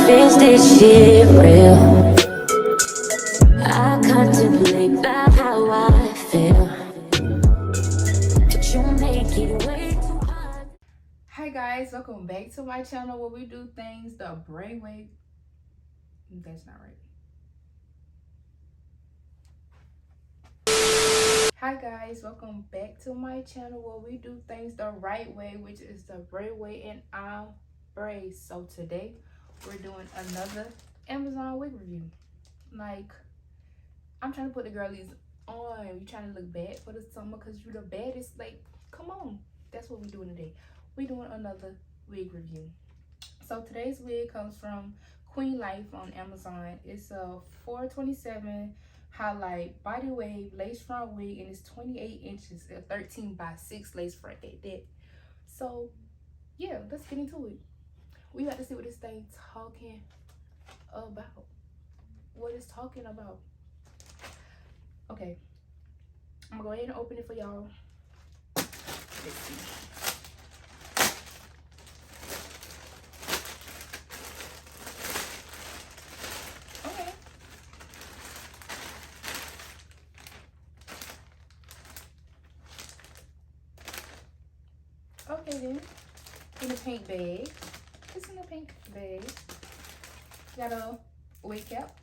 Is this shit real? I contemplate about how I feel, but you make it way too hard. Hi guys, welcome back to my channel where we do things the DaBraeWay. That's not right. Hi guys, welcome back to my channel where we do things the right way, which is the DaBraeWay, and I'm Bray. So today we're doing another Amazon wig review. Like, I'm trying to put the girlies on. You trying to look bad for the summer because you're the baddest. Like, come on. That's what we're doing today. We're doing another wig review. So today's wig comes from QueenLife on Amazon. It's a 427 highlight body wave lace front wig, and it's 28 inches, a 13x6 lace front at that. So yeah, let's get into it. We got to see what this thing talking about. What it's talking about. Okay, I'm gonna go ahead and open it for y'all. Let's see. Okay then, in a pink bag. It's in a pink bag. Got a wig cap.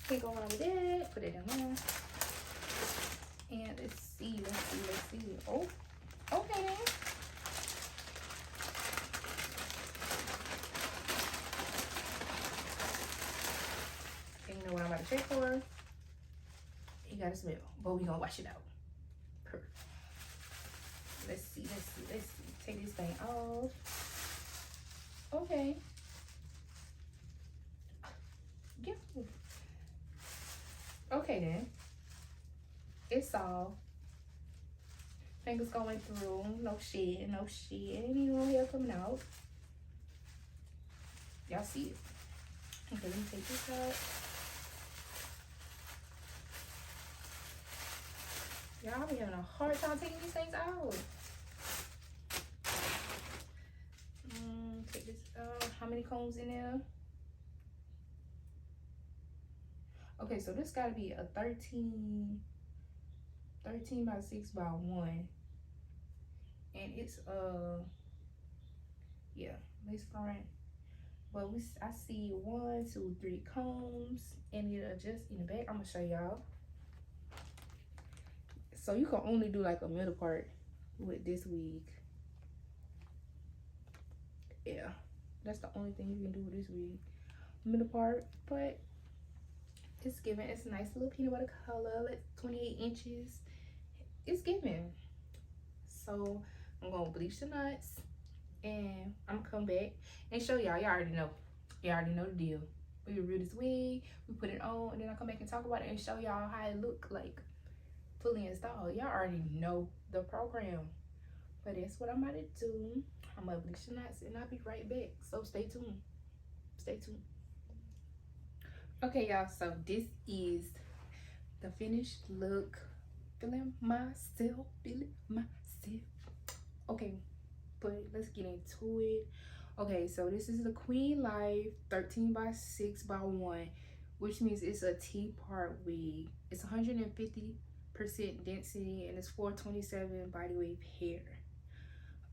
Can't go wrong with that. Put it in there. And let's see. Oh, okay then. And you know what I'm about to check for? You gotta smell, but we gonna wash it out. Perfect. Let's see. Take this thing off. Okay. Yeah. Okay then. It's all. Fingers going through. No shit. Ain't even no hair coming out. Y'all see it. Okay, let me take this out. Y'all be having a hard time taking these things out. Take this out. How many combs in there? Okay, so this gotta be a 13 by 6 by 1. And it's yeah, lace front. But I see 1, 2, 3 combs, and it adjusts in the back. I'm gonna show y'all. So you can only do like a middle part with this wig. Yeah, that's the only thing you can do with this wig, middle part. But it's giving. It's a nice little peanut butter color, like 28 inches. It's giving. So I'm gonna bleach the knots, and I'm gonna come back and show y'all. Y'all already know. Y'all already know the deal. We review this wig, we put it on, and then I come back and talk about it and show y'all how it look like fully installed. Y'all already know the program. But that's what I'm about to do. I'm gonna bleach the knots, and I'll be right back. So stay tuned. Okay, y'all. So this is the finished look. Feeling myself. Okay, but let's get into it. Okay, so this is the QueenLife 13 by 6 by 1, which means it's a T-part wig. It's 150% density, and it's 427 body wave hair.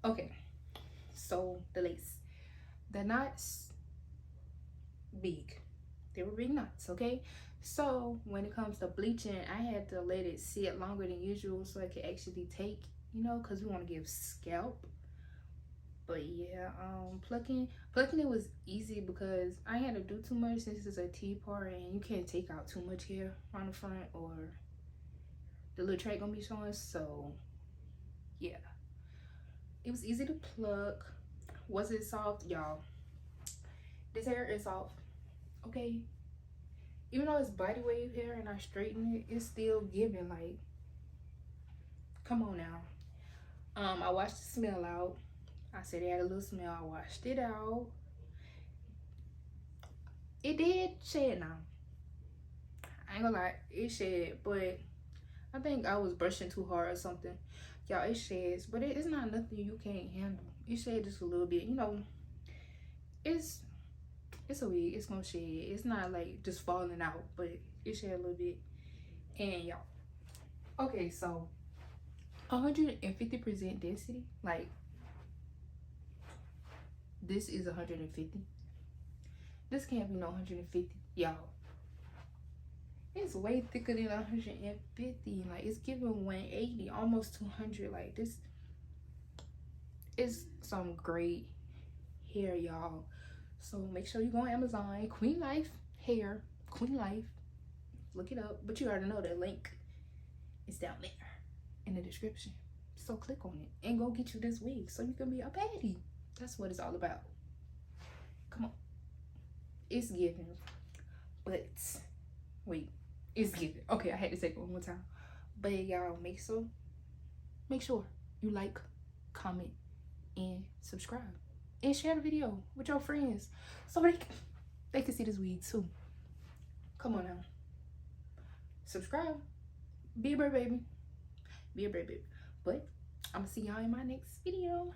Okay, so the lace, the knots, big. They were big knots. Okay, so when it comes to bleaching, I had to let it sit longer than usual so it could actually take, you know, because we want to give scalp. But yeah, plucking it was easy because I had to do too much since it's a T-part, and you can't take out too much hair on the front or the little track gonna be showing. So yeah, it was easy to pluck. Was it soft? Y'all, this hair is soft. Okay, even though it's body wave hair and I straighten it, it's still giving. Like, come on now. I washed the smell out. I said it had a little smell. I washed it out. It did shed now. I ain't gonna lie, it shed, but I think I was brushing too hard or something. Y'all, it sheds, but it's not nothing you can't handle. It shed just a little bit, you know. It's It's a wig. It's gonna shed. It's not like just falling out, but it shed a little bit. And y'all, okay, so 150% density. Like, this is 150. This can't be no 150, y'all. It's way thicker than 150. Like, it's giving 180, almost 200. Like, this is some great hair, y'all. So make sure you go on Amazon, QueenLife hair, QueenLife. Look it up. But you already know that link is down there in the description. So click on it and go get you this wig so you can be a baddie. That's what it's all about. Come on. It's giving. But wait, it's giving. Okay, I had to say it one more time. But y'all, make sure you like, comment, and subscribe. And share the video with your friends so they can see this wig too. Come on now. Subscribe. Be a brave baby. Be a brave baby. But I'm gonna see y'all in my next video.